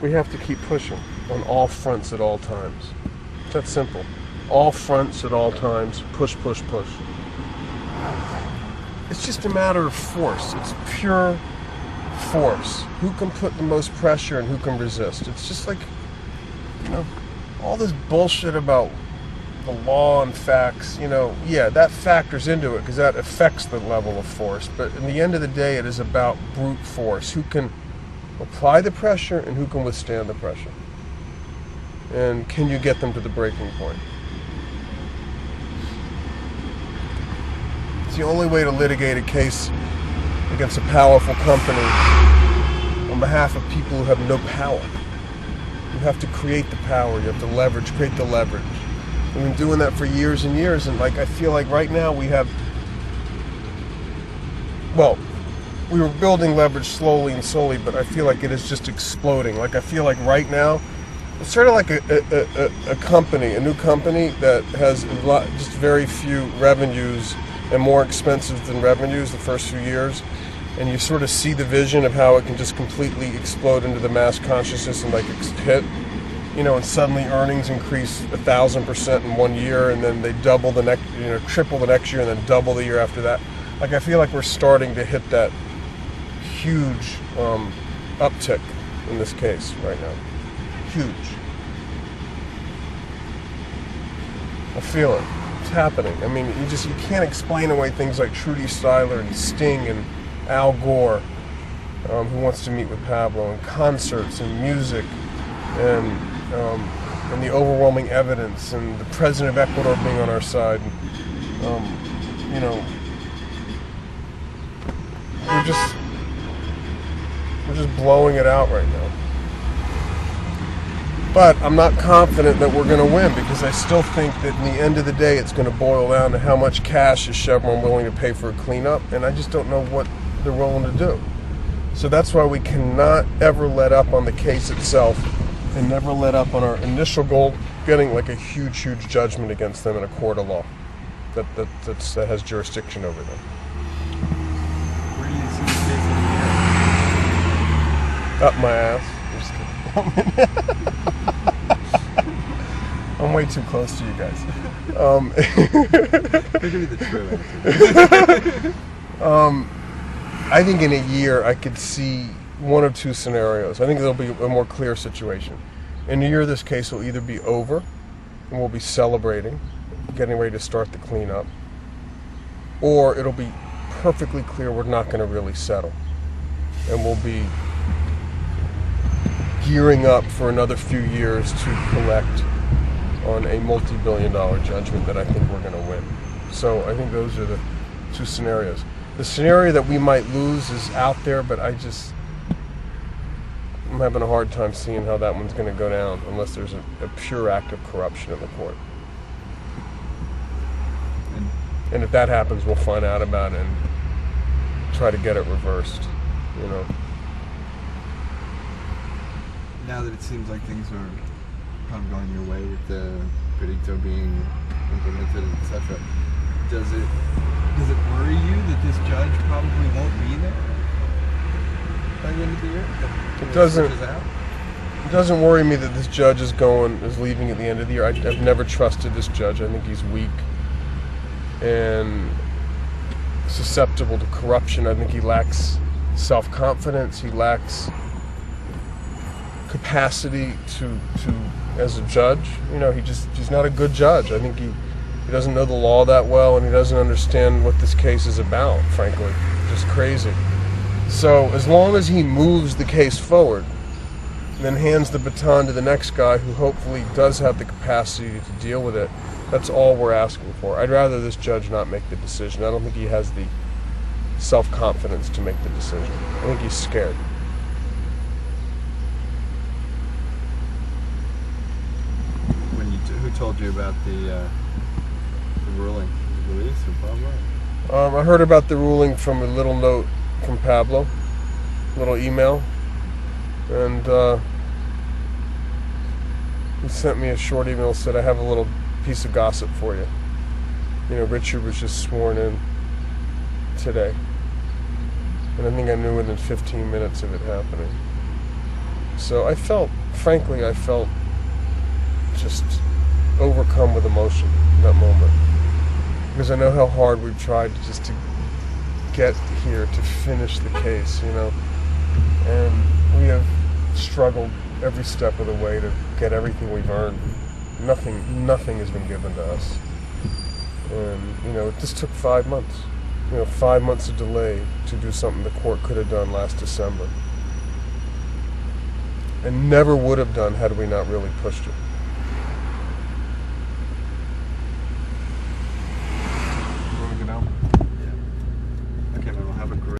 We have to keep pushing on all fronts at all times. It's that simple. All fronts at all times. Push, push, push. It's just a matter of force. It's pure force. Who can put the most pressure and who can resist? It's just like, all this bullshit about the law and facts, yeah, that factors into it because that affects the level of force. But in the end of the day, it is about brute force. Who can apply the pressure and who can withstand the pressure? And can you get them to the breaking point? It's the only way to litigate a case against a powerful company on behalf of people who have no power. You have to create the power. You have to create the leverage. We've been doing that for years and years, and I feel like right now we were building leverage slowly and slowly, but I feel like it is just exploding. I feel like right now, it's sort of like a company, a new company that has just very few revenues and more expensive than revenues the first few years, and you sort of see the vision of how it can just completely explode into the mass consciousness and hit. And suddenly earnings increase 1,000% in 1 year, and then they double the next, triple the next year, and then double the year after that. I feel like we're starting to hit that huge uptick in this case right now. Huge. I feel it. It's happening. I mean, you can't explain away things like Trudy Styler and Sting and Al Gore, who wants to meet with Pablo, and concerts and music, and the overwhelming evidence, and the president of Ecuador being on our side. We're just blowing it out right now. But I'm not confident that we're going to win, because I still think that in the end of the day, it's going to boil down to how much cash is Chevron willing to pay for a cleanup, and I just don't know what they're willing to do. So that's why we cannot ever let up on the case itself, and never let up on our initial goal, getting a huge, huge judgment against them in a court of law that has jurisdiction over them. Where do you see the case in the Up my ass. I'm way too close to you guys. Give me the true answer. I think in a year I could see one of two scenarios. I think there'll be a more clear situation. In a year, this case will either be over, and we'll be celebrating, getting ready to start the cleanup, or it'll be perfectly clear we're not going to really settle, and we'll be gearing up for another few years to collect on a multi-billion-dollar judgment that I think we're going to win. So I think those are the two scenarios. The scenario that we might lose is out there, but I'm having a hard time seeing how that one's going to go down unless there's a pure act of corruption in the court. And if that happens, we'll find out about it and try to get it reversed, Now that it seems like things are kind of going your way with the Perito being implemented, etc., does it worry you that this judge probably won't be there by the end of the year? It doesn't worry me that this judge is leaving at the end of the year. I've never trusted this judge. I think he's weak and susceptible to corruption. I think he lacks self-confidence. He lacks capacity to as a judge. He's not a good judge. I think he doesn't know the law that well, and he doesn't understand what this case is about, frankly. Just crazy. So as long as he moves the case forward, then hands the baton to the next guy who hopefully does have the capacity to deal with it, that's all we're asking for. I'd rather this judge not make the decision. I don't think he has the self-confidence to make the decision. I think he's scared. Who told you about the ruling? The release or Pablo? I heard about the ruling from a little note from Pablo, a little email, and he sent me a short email, said, I have a little piece of gossip for you. Richard was just sworn in today, and I think I knew within 15 minutes of it happening. So frankly, I felt just overcome with emotion in that moment. Because I know how hard we've tried to get here to finish the case, and we have struggled every step of the way to get everything we've earned. Nothing has been given to us. And, it just took 5 months. 5 months of delay to do something the court could have done last December. And never would have done had we not really pushed it.